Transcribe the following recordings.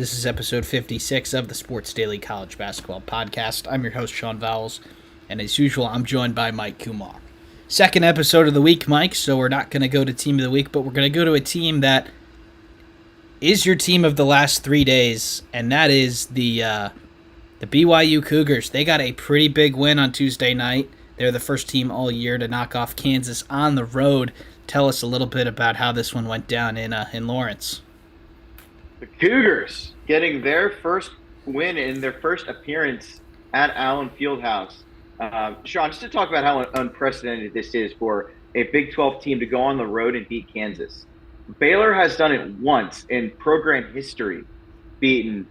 This is episode 56 of the Sports Daily College Basketball Podcast. I'm your host, Sean Vowells, and as usual, I'm joined by Mike Koomar. Second episode of the week, Mike, so we're not going to go to Team of the Week, but we're going to go to a team that is your team of the last 3 days, and that is the BYU Cougars. They got a pretty big win on Tuesday night. They're the first team all year to knock off Kansas on the road. Tell us a little bit about how this one went down in Lawrence. The Cougars getting their first win in their first appearance at Allen Fieldhouse. Sean, just to talk about how unprecedented this is for a Big 12 team to go on the road and beat Kansas. Baylor has done it once in program history, beaten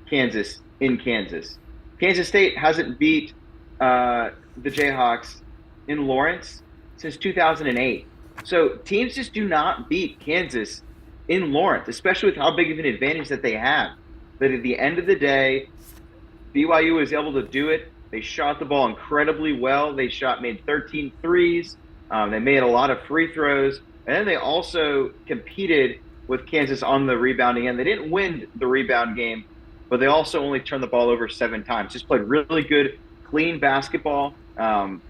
Kansas in Kansas. Kansas State hasn't beat the Jayhawks in Lawrence since 2008. So teams just do not beat Kansas in Lawrence, especially with how big of an advantage that they have. But at the end of the day, BYU was able to do it. They shot the ball incredibly well. They made 13 threes. They made a lot of free throws. And then they also competed with Kansas on the rebounding end. They didn't win the rebound game, but they also only turned the ball over 7 times. Just played really good, clean basketball. And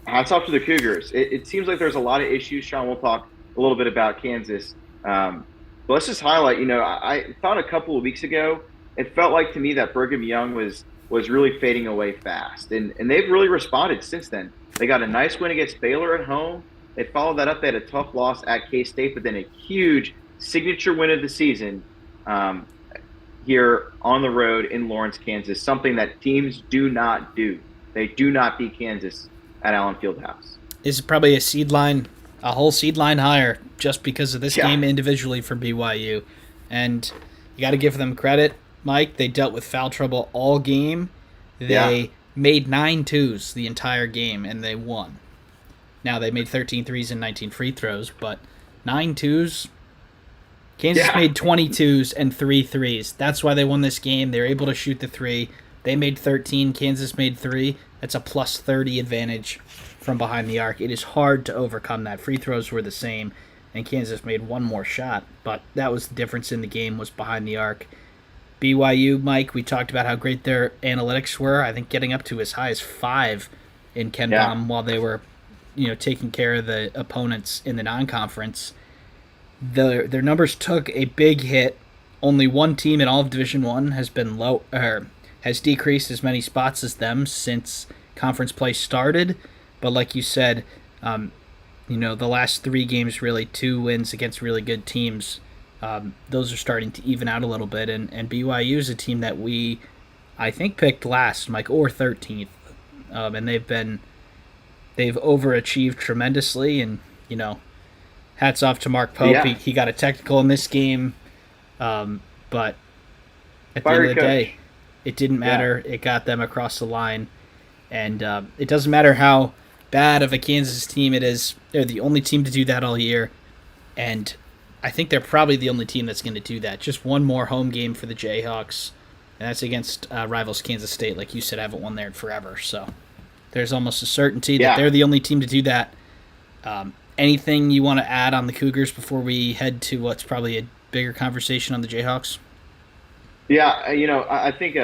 hats off to the Cougars. It seems like there's a lot of issues. Sean, we'll talk a little bit about Kansas. But let's just highlight, I thought a couple of weeks ago, it felt like to me that Brigham Young was really fading away fast. And they've really responded since then. They got a nice win against Baylor at home. They followed that up. They had a tough loss at K-State, but then a huge signature win of the season here on the road in Lawrence, Kansas, something that teams do not do. They do not beat Kansas at Allen Fieldhouse. This is probably a whole seed line higher just because of this game individually for BYU. And you got to give them credit, Mike. They dealt with foul trouble all game. They made 9 twos the entire game, and they won. Now, they made 13 threes and 19 free throws, but 9 twos. Kansas made 20 twos and 3 threes. That's why they won this game. They were able to shoot the 3. They made 13. Kansas made 3. That's a plus 30 advantage from behind the arc. It is hard to overcome that. Free throws were the same, and Kansas made one more shot, but that was the difference in the game, was behind the arc. BYU, Mike, we talked about how great their analytics were. I think getting up to as high as 5 in Ken Pom while they were taking care of the opponents in the non-conference. Their numbers took a big hit. Only one team in all of Division I has decreased as many spots as them since conference play started. But like you said, the last 3 games, really 2 wins against really good teams. Those are starting to even out a little bit. And BYU is a team that I think, picked last, Mike, or 13th. And they've overachieved tremendously. And, hats off to Mark Pope. Yeah. He got a technical in this game. But at the end of the day, it didn't matter. Yeah. It got them across the line. And it doesn't matter how bad of a Kansas team it is. They're the only team to do that all year. And I think they're probably the only team that's going to do that. Just one more home game for the Jayhawks. And that's against rivals Kansas State. Like you said, haven't won there in forever. So there's almost a certainty that they're the only team to do that. Anything you want to add on the Cougars before we head to what's probably a bigger conversation on the Jayhawks? Yeah, I think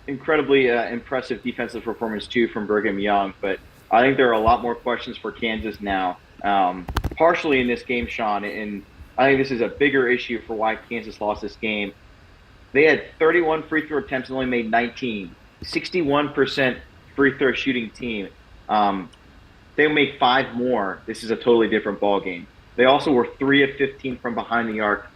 incredibly impressive defensive performance, too, from Brigham Young. But I think there are a lot more questions for Kansas now, partially in this game, Sean. And I think this is a bigger issue for why Kansas lost this game. They had 31 free throw attempts and only made 19. 61% free throw shooting team. They make 5 more. This is a totally different ball game. They also were 3 of 15 from behind the arc,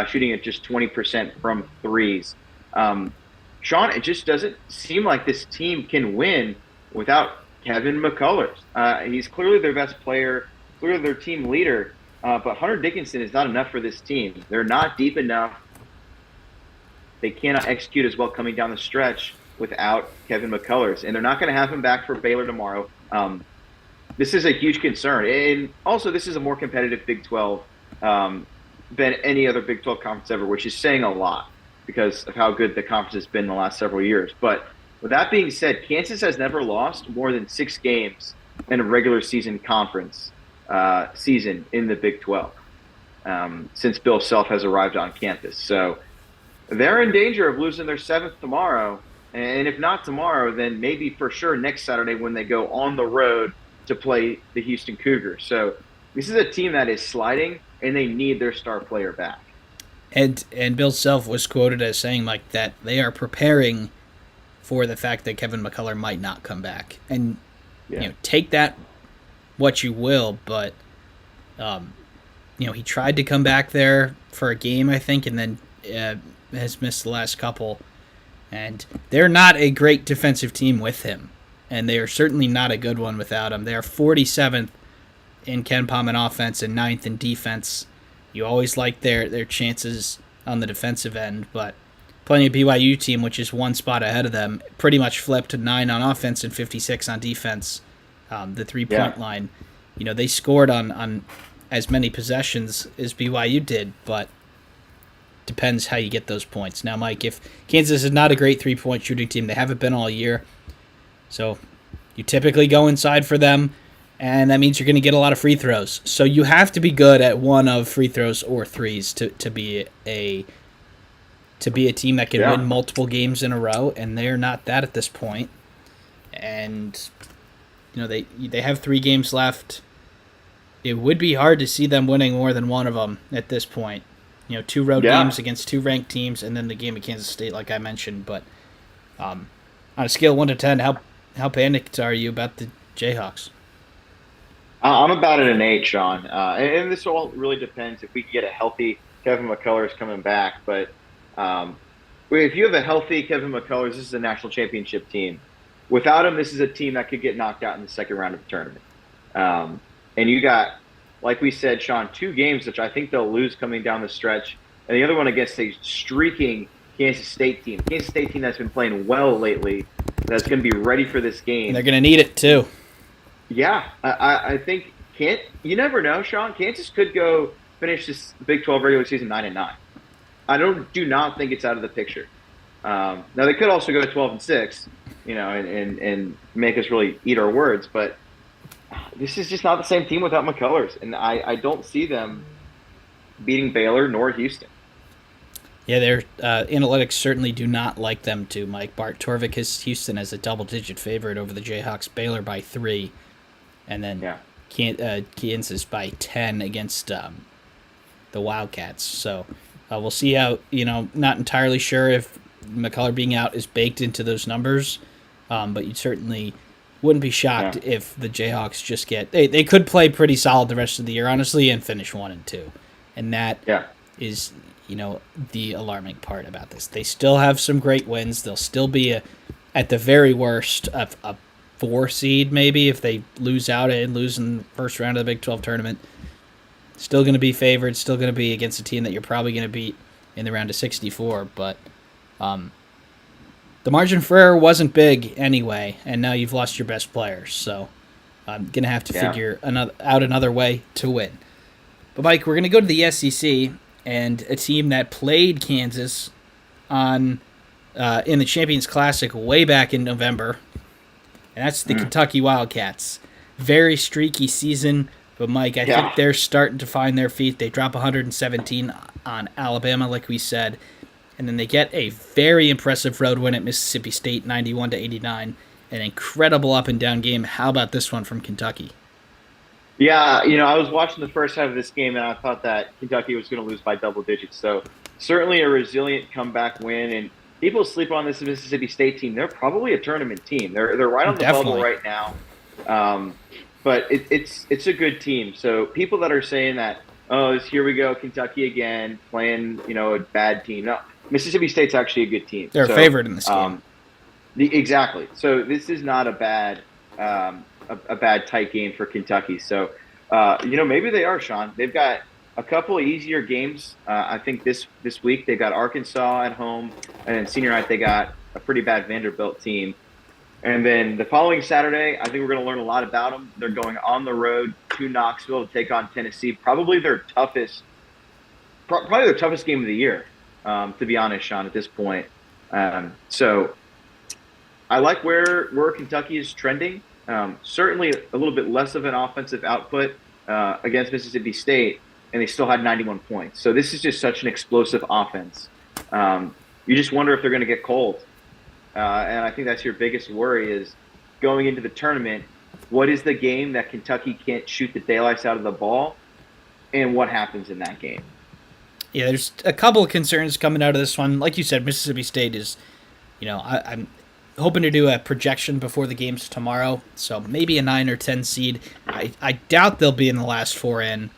shooting at just 20% from threes. Sean, it just doesn't seem like this team can win without Kevin McCullers. He's clearly their best player, clearly their team leader, but Hunter Dickinson is not enough for this team. They're not deep enough. They cannot execute as well coming down the stretch without Kevin McCullers, and they're not going to have him back for Baylor tomorrow. This is a huge concern. And also, this is a more competitive Big 12 than any other Big 12 conference ever, which is saying a lot because of how good the conference has been in the last several years. But with that being said, Kansas has never lost more than 6 games in a regular season conference season in the Big 12 since Bill Self has arrived on campus. So they're in danger of losing their seventh tomorrow. And if not tomorrow, then maybe for sure next Saturday when they go on the road to play the Houston Cougars. So this is a team that is sliding, and they need their star player back. And Bill Self was quoted as saying like that they are preparing for the fact that Kevin McCullough might not come back. And take that what you will, but he tried to come back there for a game, I think, and then has missed the last couple. And they're not a great defensive team with him, and they are certainly not a good one without him. They are 47th in KenPom in offense and 9th in defense. You always like their chances on the defensive end, but playing a BYU team, which is one spot ahead of them, pretty much flipped to 9 on offense and 56 on defense. The three-point line, they scored on as many possessions as BYU did, but depends how you get those points. Now, Mike, if Kansas is not a great three-point shooting team, they haven't been all year, so you typically go inside for them, and that means you're going to get a lot of free throws. So you have to be good at one of free throws or threes to be a team that can win multiple games in a row, and they're not that at this point. And they have 3 games left. It would be hard to see them winning more than one of them at this point. 2 road games against 2 ranked teams, and then the game at Kansas State, like I mentioned. But on a scale of 1 to 10, how panicked are you about the Jayhawks? I'm about at an 8, Sean. And this all really depends if we can get a healthy Kevin McCullers coming back. But if you have a healthy Kevin McCullers, this is a national championship team. Without him, this is a team that could get knocked out in the second round of the tournament. And you got, like we said, Sean, 2 games, which I think they'll lose coming down the stretch. And the other one against a streaking Kansas State team. Kansas State team that's been playing well lately, that's going to be ready for this game. And they're going to need it, too. Yeah, I think you never know, Sean. Kansas could go finish this Big 12 regular season 9-9. I do not think it's out of the picture. Now they could also go 12-6, and make us really eat our words. But this is just not the same team without McCullers, and I don't see them beating Baylor nor Houston. Yeah, their analytics certainly do not like them to. Mike Bart Torvik has Houston as a double-digit favorite over the Jayhawks. Baylor by 3. And then Kansas by 10 against the Wildcats. So we'll see how, not entirely sure if McCullough being out is baked into those numbers. But you certainly wouldn't be shocked if the Jayhawks just they could play pretty solid the rest of the year, honestly, and finish 1-2. And that is, the alarming part about this. They still have some great wins. They'll still be, at the very worst, a 4 seed maybe if they lose out and lose in the first round of the Big 12 tournament. Still going to be favored, still going to be against a team that you're probably going to beat in the round of 64, but the margin for error wasn't big anyway, and now you've lost your best players, so I'm going to have to figure out another way to win. But Mike, we're going to go to the SEC, and a team that played Kansas in the Champions Classic way back in November, and that's the Kentucky Wildcats. Very streaky season, but Mike, I think they're starting to find their feet. They drop 117 on Alabama, like we said, and then they get a very impressive road win at Mississippi State, 91-89. An incredible up-and-down game. How about this one from Kentucky? Yeah, I was watching the first half of this game, and I thought that Kentucky was going to lose by double digits. So certainly a resilient comeback win, and people sleep on this Mississippi State team. They're probably a tournament team. They're right on the bubble right now. But it's a good team. So people that are saying that, here we go, Kentucky again, playing, a bad team. No, Mississippi State's actually a good team. They're a favorite in this game. Exactly. So this is not a bad tight game for Kentucky. So, maybe they are, Sean. They've got a couple of easier games. I think this week they got Arkansas at home, and then senior night they got a pretty bad Vanderbilt team. And then the following Saturday, I think we're going to learn a lot about them. They're going on the road to Knoxville to take on Tennessee. Probably their toughest game of the year, to be honest, Sean, at this point. So I like where Kentucky is trending. Certainly a little bit less of an offensive output against Mississippi State, and they still had 91 points. So this is just such an explosive offense. you just wonder if they're going to get cold. And I think that's your biggest worry is going into the tournament. What is the game that Kentucky can't shoot the daylights out of the ball, and what happens in that game? Yeah, there's a couple of concerns coming out of this one. Like you said, Mississippi State is, I'm hoping to do a projection before the games tomorrow, so maybe a 9 or 10 seed. I doubt they'll be in the last 4 in,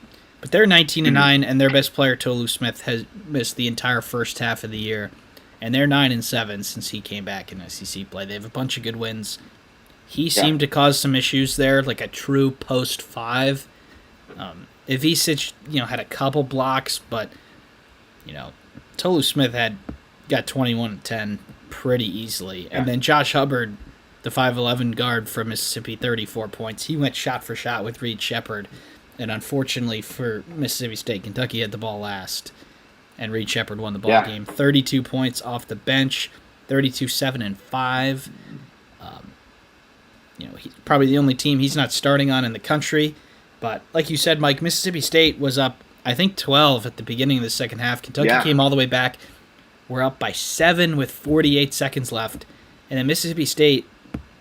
but they're 19-9, and their best player, Tolu Smith, has missed the entire first half of the year, and they're 9-7 since he came back in SEC play. They have a bunch of good wins. He seemed to cause some issues there, like a true post 5. Ivicic, had a couple blocks, but Tolu Smith got 21-10 pretty easily. And then Josh Hubbard, the 5'11 guard from Mississippi, 34 points. He went shot for shot with Reed Sheppard. And unfortunately for Mississippi State, Kentucky had the ball last. And Reed Sheppard won the ball game. 32 points off the bench, 32, 7, and 5. He's probably the only team he's not starting on in the country. But like you said, Mike, Mississippi State was up, I think, 12 at the beginning of the second half. Kentucky came all the way back. We're up by 7 with 48 seconds left. And then Mississippi State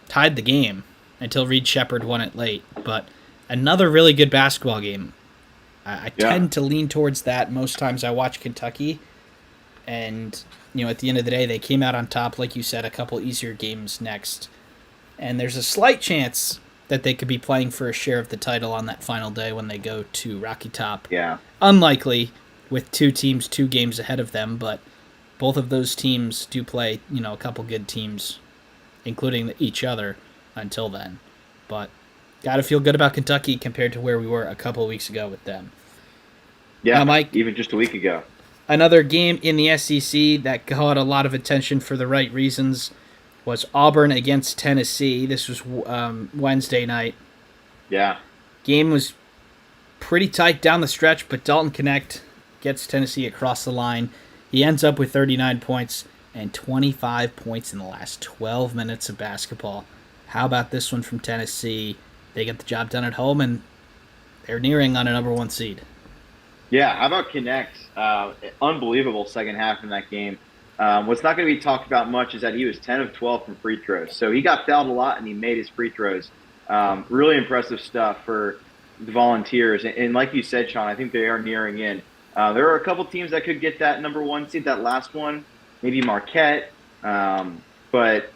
tied the game until Reed Sheppard won it late. But another really good basketball game. I tend to lean towards that most times I watch Kentucky. And, at the end of the day, they came out on top, like you said, a couple easier games next. And there's a slight chance that they could be playing for a share of the title on that final day when they go to Rocky Top. Yeah. Unlikely with 2 teams 2 games ahead of them, but both of those teams do play, a couple good teams, including each other until then. But got to feel good about Kentucky compared to where we were a couple of weeks ago with them. Yeah, now, Mike, even just a week ago. Another game in the SEC that caught a lot of attention for the right reasons was Auburn against Tennessee. This was Wednesday night. Yeah. Game was pretty tight down the stretch, but Dalton Connect gets Tennessee across the line. He ends up with 39 points and 25 points in the last 12 minutes of basketball. How about this one from Tennessee? They get the job done at home, and they're nearing on a number 1 seed. Yeah, how about Connect? Unbelievable second half in that game. What's not going to be talked about much is that he was 10 of 12 from free throws. So he got fouled a lot, and he made his free throws. Really impressive stuff for the Volunteers. And like you said, Sean, I think they are nearing in. There are a couple teams that could get that number 1 seed, that last one, maybe Marquette. But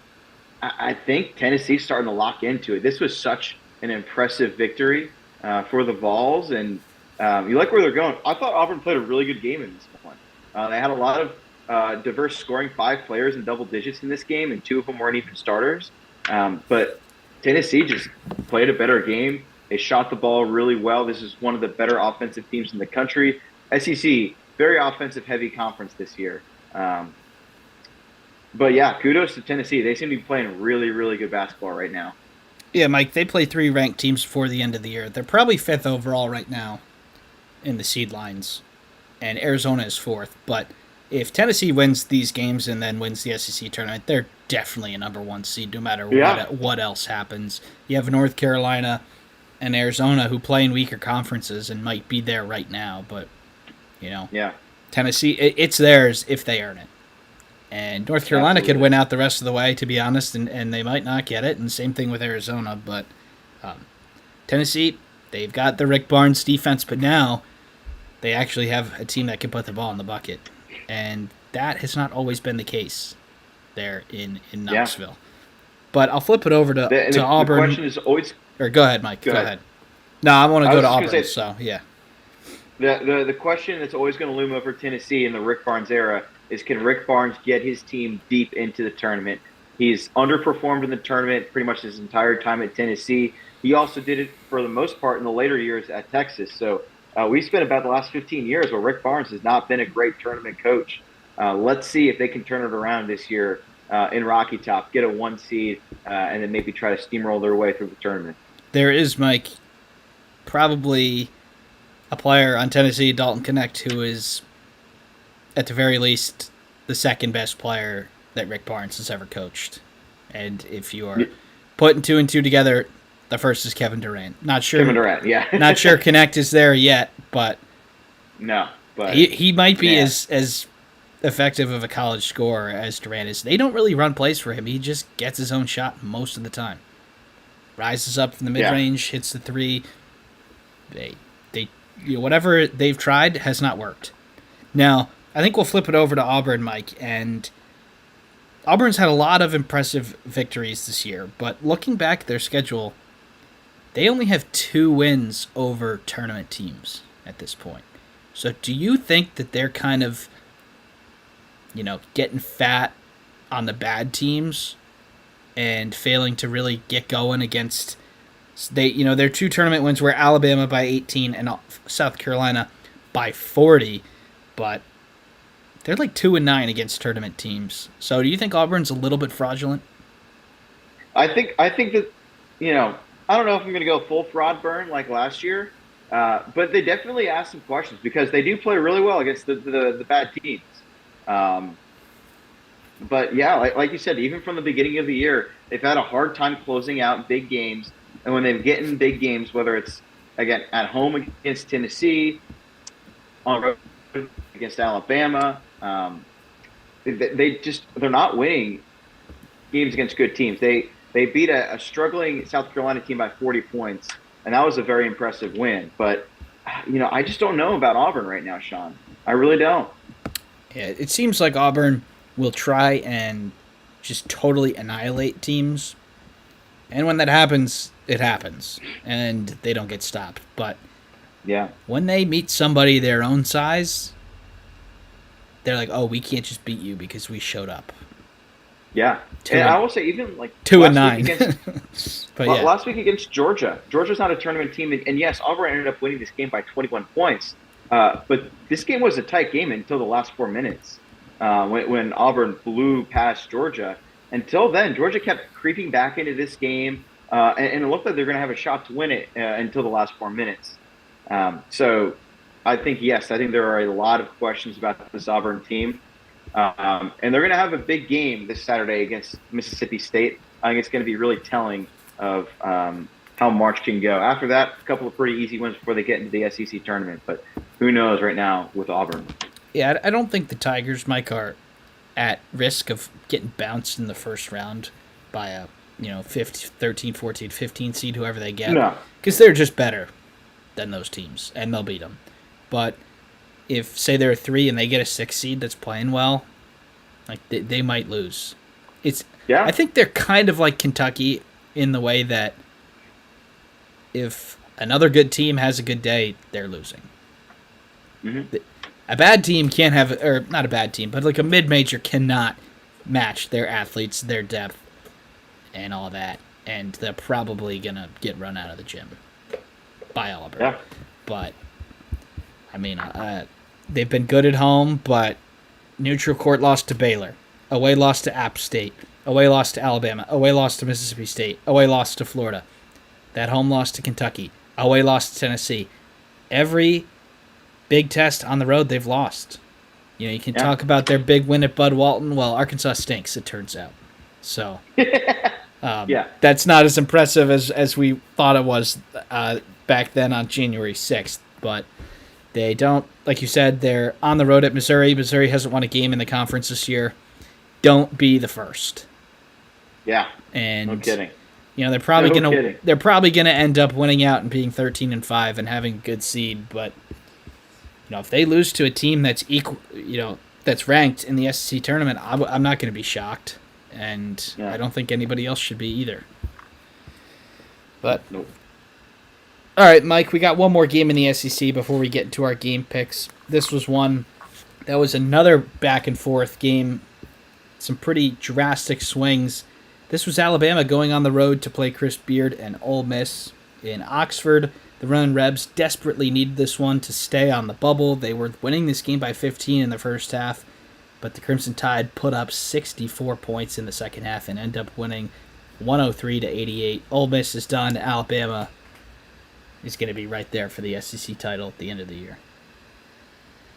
I think Tennessee's starting to lock into it. This was such an impressive victory for the Vols, and you like where they're going. I thought Auburn played a really good game in this one. They had a lot of diverse scoring, 5 players in double digits in this game, and 2 of them weren't even starters. But Tennessee just played a better game. They shot the ball really well. This is one of the better offensive teams in the country. SEC, very offensive-heavy conference this year. But, yeah, kudos to Tennessee. They seem to be playing really, really good basketball right now. Yeah, Mike, they play 3 ranked teams before the end of the year. They're probably 5th overall right now in the seed lines, and Arizona is 4th. But if Tennessee wins these games and then wins the SEC tournament, they're definitely a number 1 seed no matter what else happens. You have North Carolina and Arizona who play in weaker conferences and might be there right now, but, Tennessee, it's theirs if they earn it. And North Carolina could win out the rest of the way, to be honest, and they might not get it, and same thing with Arizona. But Tennessee, they've got the Rick Barnes defense, but now they actually have a team that can put the ball in the bucket. And that has not always been the case there in Knoxville. Yeah. But I'll flip it over to Auburn. The question is always... Or go ahead, Mike. Go ahead. No, I want to go to Auburn, so yeah. The question that's always going to loom over Tennessee in the Rick Barnes era is, can Rick Barnes get his team deep into the tournament? He's underperformed in the tournament pretty much his entire time at Tennessee. He also did it for the most part in the later years at Texas. So we spent about the last 15 years where Rick Barnes has not been a great tournament coach. Let's see if they can turn it around this year in Rocky Top, get a 1 seed, and then maybe try to steamroll their way through the tournament. There is, Mike, probably a player on Tennessee, Dalton Connect, who is, at the very least, the second best player that Rick Barnes has ever coached. And if you are putting 2 and 2 together, the first is Kevin Durant. Not sure. Kevin Durant, yeah. Not sure Connect is there yet, but no, but he might be as effective of a college scorer as Durant is. They don't really run plays for him. He just gets his own shot most of the time. Rises up from the mid range, hits the three. They whatever they've tried has not worked. Now, I think we'll flip it over to Auburn, Mike, and Auburn's had a lot of impressive victories this year, but looking back at their schedule, they only have 2 wins over tournament teams at this point. So do you think that they're kind of, getting fat on the bad teams and failing to really get going against their 2 tournament wins were Alabama by 18 and South Carolina by 40, but they're like 2-9 against tournament teams. So do you think Auburn's a little bit fraudulent? I think that, I don't know if I'm going to go full fraud burn like last year, but they definitely ask some questions because they do play really well against the bad teams. But yeah, like you said, even from the beginning of the year, they've had a hard time closing out big games. And when they get in big games, whether it's, again, at home against Tennessee, on the road against Alabama, they're not winning games against good teams. They beat a struggling South Carolina team by 40 points, and that was a very impressive win. But, I just don't know about Auburn right now, Sean. I really don't. Yeah, it seems like Auburn will try and just totally annihilate teams. And when that happens, it happens. And they don't get stopped. But yeah, when they meet somebody their own size, they're like, oh, we can't just beat you because we showed up. Yeah. I will say even like 2-9. But yeah. Last week against Georgia. Georgia's not a tournament team. And yes, Auburn ended up winning this game by 21 points. But this game was a tight game until the last 4 minutes. When Auburn blew past Georgia. Until then, Georgia kept creeping back into this game, and it looked like they're going to have a shot to win it until the last 4 minutes. So I think there are a lot of questions about this Auburn team. And they're going to have a big game this Saturday against Mississippi State. I think it's going to be really telling of how March can go. After that, a couple of pretty easy wins before they get into the SEC tournament. But who knows right now with Auburn. Yeah, I don't think the Tigers, Mike, are at risk of getting bounced in the first round by a 13, 14, 15 seed, whoever they get. No. Because they're just better than those teams, and they'll beat them. But if, say, they're a 3 and they get a 6 seed that's playing well, like they might lose. I think they're kind of like Kentucky in the way that if another good team has a good day, they're losing. Mm-hmm. A bad team can't have, or not a bad team, but like a mid-major cannot match their athletes, their depth, and all that. And they're probably going to get run out of the gym by Auburn. Yeah. But, I mean, they've been good at home, but neutral court loss to Baylor, away loss to App State, away loss to Alabama, away loss to Mississippi State, away loss to Florida, that home loss to Kentucky, away loss to Tennessee. Every big test on the road, they've lost. You can talk about their big win at Bud Walton. Well, Arkansas stinks, it turns out. So, that's not as impressive as we thought it was back then on January 6th. But they don't, like you said, they're on the road at Missouri. Missouri hasn't won a game in the conference this year. Don't be the first. Yeah, and no kidding. They're probably gonna end up winning out and being 13-5 and having a good seed, but. If they lose to a team that's equal, that's ranked in the SEC tournament, I'm not going to be shocked, and I don't think anybody else should be either. But nope. All right, Mike, we got one more game in the SEC before we get into our game picks. This was one that was another back and forth game, some pretty drastic swings. This was Alabama going on the road to play Chris Beard and Ole Miss in Oxford. The Runnin' Rebs desperately needed this one to stay on the bubble. They were winning this game by 15 in the first half, but the Crimson Tide put up 64 points in the second half and end up winning 103-88. Ole Miss is done. Alabama is going to be right there for the SEC title at the end of the year.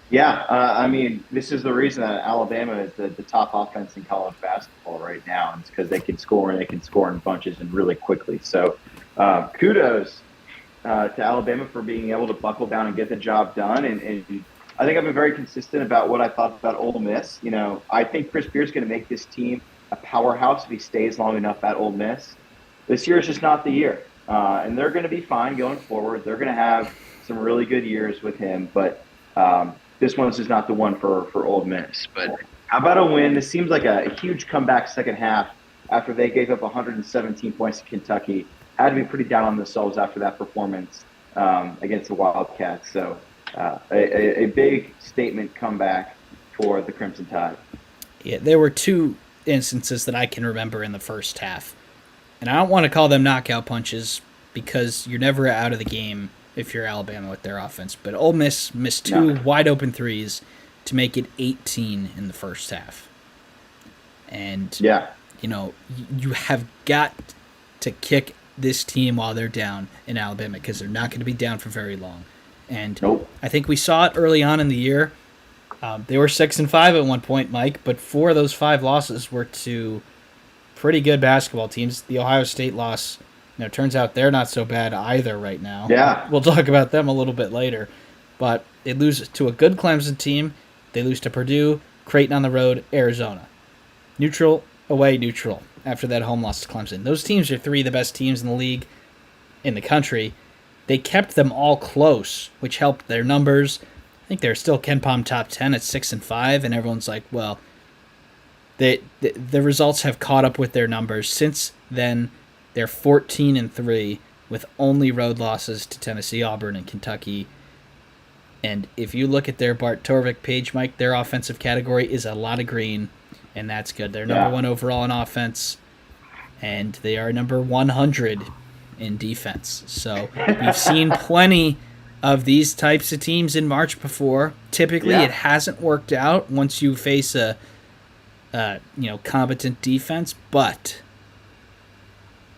Yeah, this is the reason that Alabama is the top offense in college basketball right now. It's because they can score, and they can score in bunches and really quickly. So kudos to Alabama for being able to buckle down and get the job done. And I think I've been very consistent about what I thought about Ole Miss. I think Chris Beard's going to make this team a powerhouse if he stays long enough at Ole Miss. This year is just not the year, and they're going to be fine going forward. They're going to have some really good years with him, but this one's just not the one for Ole Miss. But how about a win? This seems like a huge comeback second half after they gave up 117 points to Kentucky. Had to be pretty down on themselves after that performance against the Wildcats. So a big statement comeback for the Crimson Tide. Yeah, there were two instances that I can remember in the first half. And I don't want to call them knockout punches because you're never out of the game if you're Alabama with their offense. But Ole Miss missed two wide open threes to make it 18 in the first half. And, you have got to kick this team while they're down in Alabama because they're not going to be down for very long. And I think we saw it early on in the year. They were 6-5 at one point, Mike, but 4 of those 5 losses were to pretty good basketball teams. The Ohio State loss, turns out they're not so bad either right now. Yeah. We'll talk about them a little bit later. But they lose to a good Clemson team. They lose to Purdue, Creighton on the road, Arizona. Neutral, away, neutral after that home loss to Clemson. Those teams are 3 of the best teams in the league, in the country. They kept them all close, which helped their numbers. I think they're still KenPom top 10 at 6-5, and everyone's like, well, the results have caught up with their numbers. Since then, they're 14-3 with only road losses to Tennessee, Auburn, and Kentucky. And if you look at their Bart Torvik page, Mike, their offensive category is a lot of green, and that's good. They're number 1 overall in offense, and they are number 100 in defense. So we've seen plenty of these types of teams in March before. Typically, it hasn't worked out once you face a competent defense, but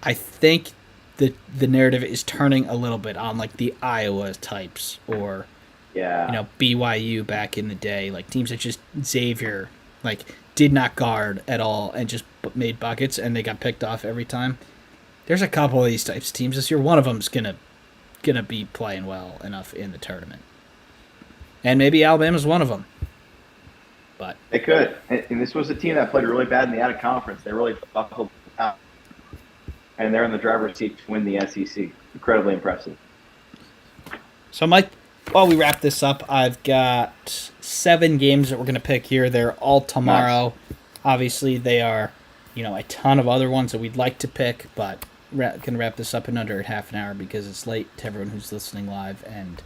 I think the narrative is turning a little bit on like the Iowa types or BYU back in the day, like teams that just Xavier did not guard at all and just made buckets and they got picked off every time. There's a couple of these types of teams this year. One of them's gonna be playing well enough in the tournament, and maybe Alabama's one of them. But they could. And this was a team that played really bad in the out-of-conference. They really buckled out, and they're in the driver's seat to win the SEC. Incredibly impressive. So, Mike, while we wrap this up, I've got 7 games that we're going to pick here. They're all tomorrow. Nice. Obviously, they are, a ton of other ones that we'd like to pick, but can wrap this up in under half an hour because it's late to everyone who's listening live, and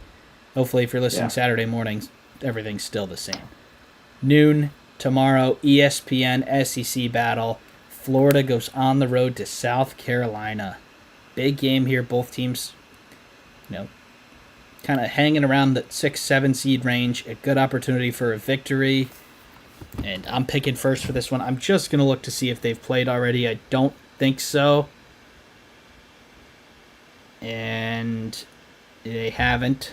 hopefully if you're listening Saturday mornings, everything's still the same. Noon tomorrow, ESPN SEC battle. Florida goes on the road to South Carolina. Big game here. Both teams, kind of hanging around the 6-7 seed range. A good opportunity for a victory. And I'm picking first for this one. I'm just going to look to see if they've played already. I don't think so. And they haven't.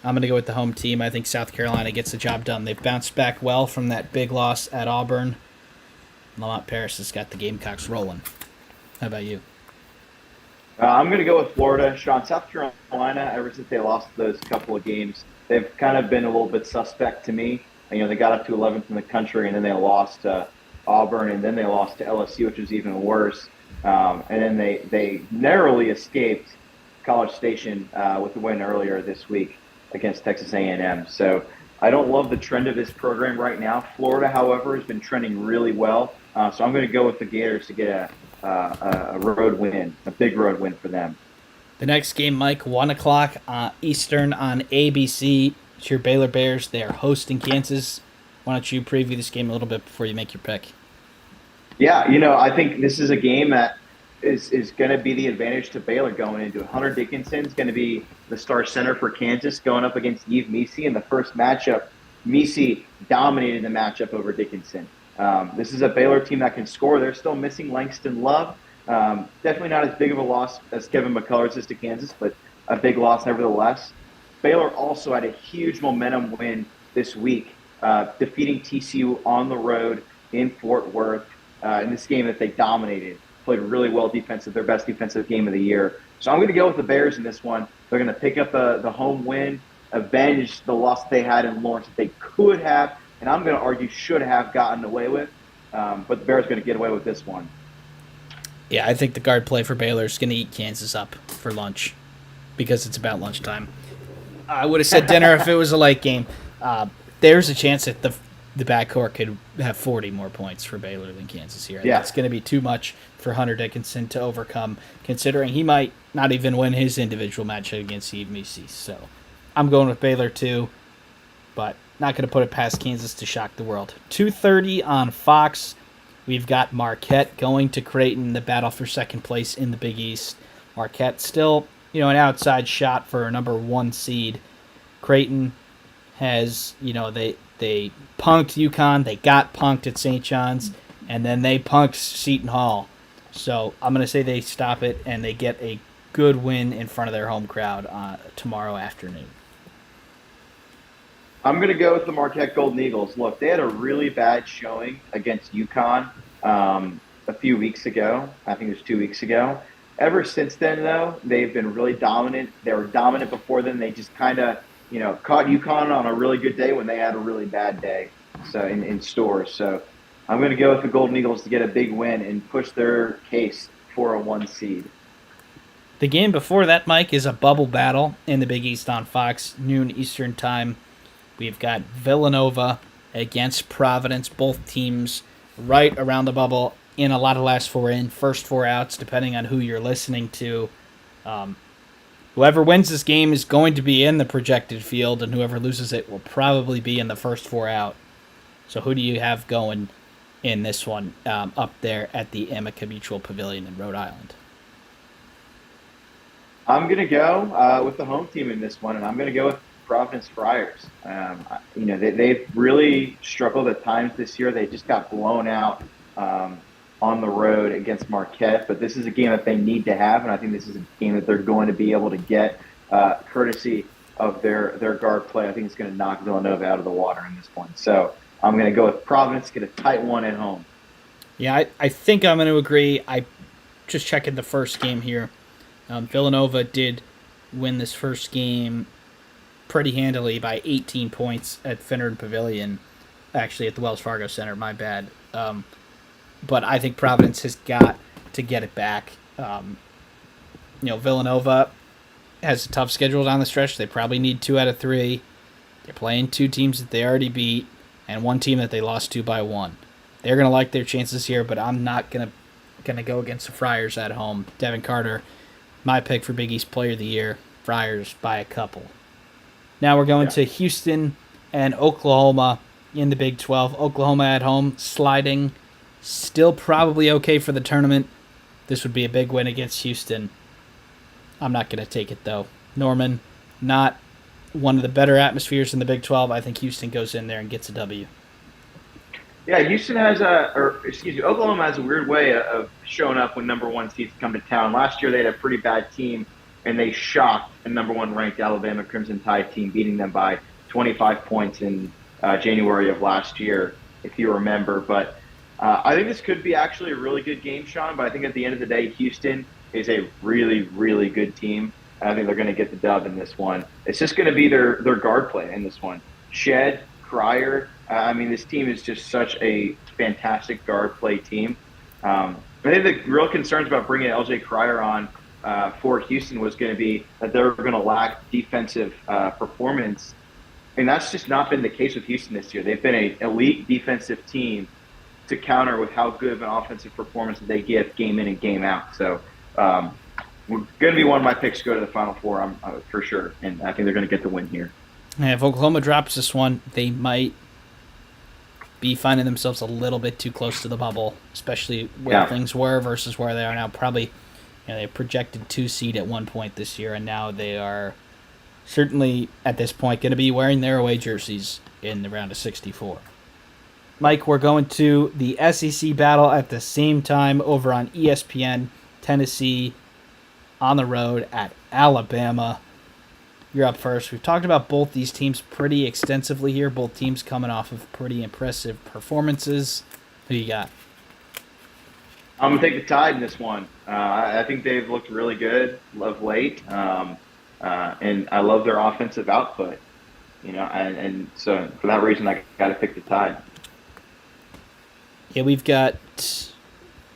I'm going to go with the home team. I think South Carolina gets the job done. They've bounced back well from that big loss at Auburn. Lamont Paris has got the Gamecocks rolling. How about you? I'm going to go with Florida. Sean, South Carolina, ever since they lost those couple of games, they've kind of been a little bit suspect to me. They got up to 11th in the country, and then they lost to Auburn, and then they lost to LSU, which was even worse. And then they narrowly escaped College Station with the win earlier this week against Texas A&M. So I don't love the trend of this program right now. Florida, however, has been trending really well. So I'm going to go with the Gators to get a road win, a big road win for them. The next game, Mike, 1 o'clock Eastern on ABC. It's your Baylor Bears. They are hosting Kansas. Why don't you preview this game a little bit before you make your pick? Yeah, I think this is a game that is going to be the advantage to Baylor going into it. Hunter Dickinson is going to be the star center for Kansas going up against Yves Missi in the first matchup. Missi dominated the matchup over Dickinson. This is a Baylor team that can score. They're still missing Langston Love. Definitely not as big of a loss as Kevin McCullers is to Kansas, but a big loss nevertheless. Baylor also had a huge momentum win this week, defeating TCU on the road in Fort Worth in this game that they dominated. Played really well defensive, their best defensive game of the year. So I'm going to go with the Bears in this one. They're going to pick up the home win. avenge the loss they had in Lawrence that they could have, and I'm going to argue should have gotten away with. But the Bears are going to get away with this one. Yeah, I think the guard play for Baylor is going to eat Kansas up for lunch because it's about lunchtime. I would have said dinner if it was a late game. There's a chance that the backcourt could have 40 more points for Baylor than Kansas here. Yeah. It's going to be too much for Hunter Dickinson to overcome, considering he might not even win his individual matchup against UMBC. So I'm going with Baylor too, but not going to put it past Kansas to shock the world. 2:30 on Fox. We've got Marquette going to Creighton, the battle for second place in the Big East. Marquette still, an outside shot for a number 1 seed. Creighton has, they punked UConn, they got punked at St. John's, and then they punked Seton Hall. So I'm going to say they stop it and they get a good win in front of their home crowd tomorrow afternoon. I'm going to go with the Marquette Golden Eagles. Look, they had a really bad showing against UConn a few weeks ago. I think it was 2 weeks ago. Ever since then, though, they've been really dominant. They were dominant before then. They just kind of, caught UConn on a really good day when they had a really bad day in stores. So I'm going to go with the Golden Eagles to get a big win and push their case for a 1 seed. The game before that, Mike, is a bubble battle in the Big East on Fox, noon Eastern time. We've got Villanova against Providence, both teams right around the bubble in a lot of last 4 in, first 4 outs, depending on who you're listening to. Whoever wins this game is going to be in the projected field, and whoever loses it will probably be in the first 4 out. So who do you have going in this one up there at the Amica Mutual Pavilion in Rhode Island? I'm going to go with the home team in this one, and I'm going to go with Providence Friars. They've really struggled at times this year. They just got blown out on the road against Marquette, but this is a game that they need to have, and I think this is a game that they're going to be able to get courtesy of their guard play. I think it's going to knock Villanova out of the water in this one. So I'm going to go with Providence, get a tight one at home. Yeah, I think I'm going to agree. I just checking the first game here. Villanova did win this first game pretty handily by 18 points at Finneran Pavilion. Actually, at the Wells Fargo Center, my bad. But I think Providence has got to get it back. Villanova has a tough schedule down the stretch. They probably need 2 out of 3. They're playing 2 teams that they already beat and 1 team that they lost to by 1. They're going to like their chances here, but I'm not going to go against the Friars at home. Devin Carter, my pick for Big East Player of the Year. Friars by a couple. Now we're going to Houston and Oklahoma in the Big 12. Oklahoma at home, sliding. Still probably okay for the tournament. This would be a big win against Houston. I'm not going to take it, though. Norman, not one of the better atmospheres in the Big 12. I think Houston goes in there and gets a W. Yeah, Oklahoma has a weird way of showing up when number 1 seeds come to town. Last year they had a pretty bad team, and they shocked a number 1 ranked Alabama Crimson Tide team, beating them by 25 points in January of last year, if you remember. But I think this could be actually a really good game, Sean, but I think at the end of the day, Houston is a really, really good team. I think they're going to get the dub in this one. It's just going to be their guard play in this one. Shed, Cryer, this team is just such a fantastic guard play team. I think the real concerns about bringing LJ Cryer on for Houston was going to be that they're going to lack defensive performance. And that's just not been the case with Houston this year. They've been an elite defensive team to counter with how good of an offensive performance that they give game in and game out. So we're going to be one of my picks to go to the Final Four for sure. And I think they're going to get the win here. And if Oklahoma drops this one, they might be finding themselves a little bit too close to the bubble, especially where things were versus where they are now. Probably, they projected 2 seed at one point this year, and now they are certainly at this point going to be wearing their away jerseys in the round of 64. Mike, we're going to the SEC battle at the same time over on ESPN. Tennessee on the road at Alabama. You're up first. We've talked about both these teams pretty extensively here. Both teams coming off of pretty impressive performances. Who you got? I'm going to take the Tide in this one. I think they've looked really good of late. and I love their offensive output. And so for that reason, I got to pick the Tide. Yeah, we've got.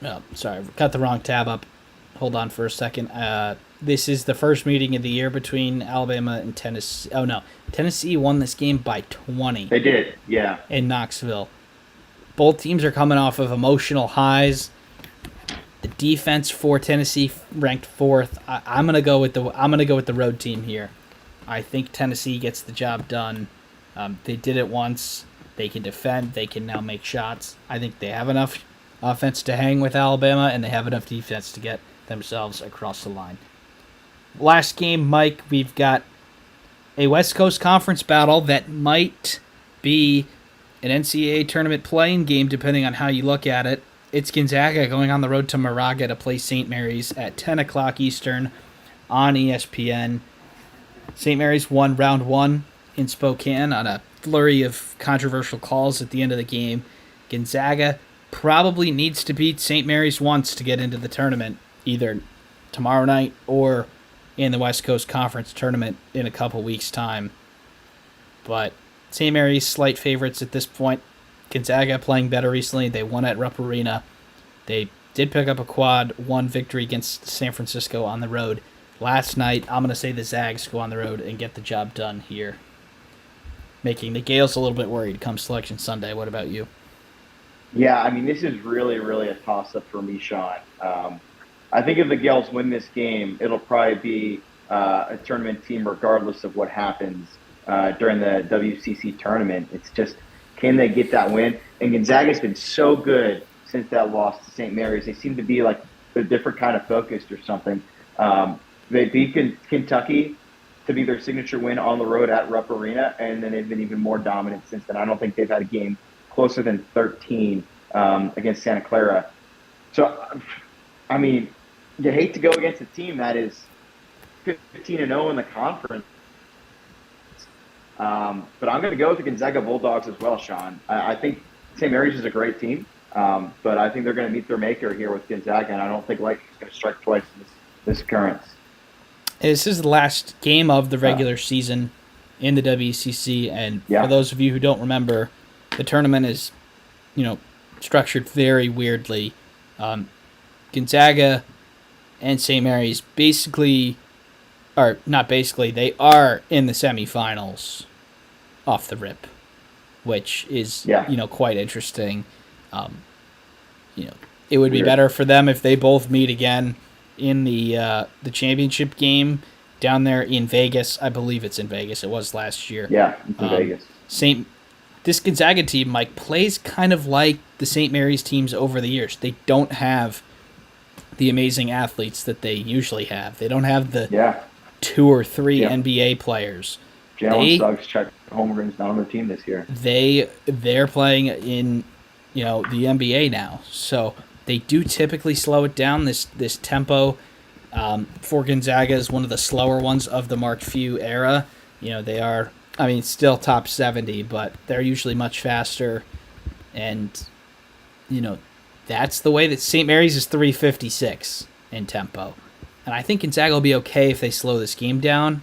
Oh, sorry, got the wrong tab up. Hold on for a second. This is the first meeting of the year between Alabama and Tennessee. Oh no, Tennessee won this game by 20. They did, yeah. In Knoxville, both teams are coming off of emotional highs. The defense for Tennessee ranked fourth. I'm gonna go with the road team here. I think Tennessee gets the job done. They did it once. They can defend. They can now make shots. I think they have enough offense to hang with Alabama, and they have enough defense to get themselves across the line. Last game, Mike, we've got a West Coast Conference battle that might be an NCAA tournament playing game, depending on how you look at it. It's Gonzaga going on the road to Moraga to play St. Mary's at 10 o'clock Eastern on ESPN. St. Mary's won round one in Spokane on a flurry of controversial calls at the end of the game. Gonzaga probably needs to beat St. Mary's once to get into the tournament, either tomorrow night or in the West Coast Conference tournament in a couple weeks' time. But St. Mary's slight favorites at this point. Gonzaga playing better recently. They won at Rupp Arena. They did pick up a quad one victory against San Francisco on the road last night. I'm going to say the Zags go on the road and get the job done here, making the Gales a little bit worried come Selection Sunday. What about you? Yeah, I mean, this is really, really a toss-up for me, Sean. I think if the Gales win this game, it'll probably be a tournament team regardless of what happens during the WCC tournament. It's just, can they get that win? And Gonzaga's been so good since that loss to St. Mary's. They seem to be like a different kind of focused or something. They beat Kentucky to be their signature win on the road at Rupp Arena, and then they've been even more dominant since then. I don't think they've had a game closer than 13 against Santa Clara. So, I mean, you hate to go against a team that is 15-0 in the conference. But I'm going to go with the Gonzaga Bulldogs as well, Sean. I think St. Mary's is a great team, but I think they're going to meet their maker here with Gonzaga, and I don't think Lightning's going to strike twice in this occurrence. This is the last game of the regular season in the WCC, and for those of you who don't remember, the tournament is, structured very weirdly. Gonzaga and St. Mary's they are in the semifinals off the rip, which is quite interesting. It would be better for them if they both meet again in the championship game down there in Vegas. I believe it's in Vegas. It was last year. Yeah, it's in Vegas. This Gonzaga team, Mike, plays kind of like the St. Mary's teams over the years. They don't have the amazing athletes that they usually have. They don't have the 2 or 3 NBA players. Jalen Suggs, Chet Holmgren's not on their team this year. They're playing in the NBA now, so they do typically slow it down. This tempo for Gonzaga is one of the slower ones of the Mark Few era. They are, still top 70, but they're usually much faster. And, that's the way that St. Mary's is 356 in tempo. And I think Gonzaga will be okay if they slow this game down,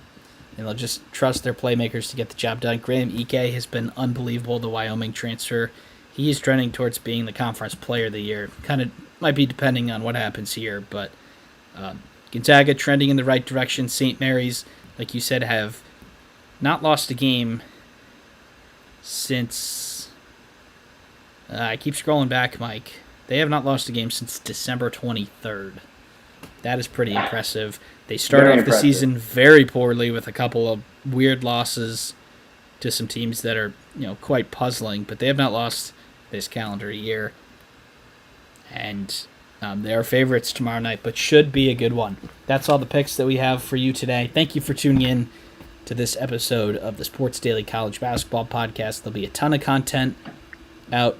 and they'll just trust their playmakers to get the job done. Graham Ike has been unbelievable, the Wyoming transfer. He is trending towards being the conference player of the year. Kind of might be depending on what happens here, but Gonzaga trending in the right direction. St. Mary's, like you said, have not lost a game since... I keep scrolling back, Mike. They have not lost a game since December 23rd. That is pretty impressive. They started off the season very poorly with a couple of weird losses to some teams that are, quite puzzling, but they have not lost this calendar year. And they are favorites tomorrow night, but should be a good one. That's all the picks that we have for you today. Thank you for tuning in to this episode of the Sports Daily College Basketball Podcast. There'll be a ton of content out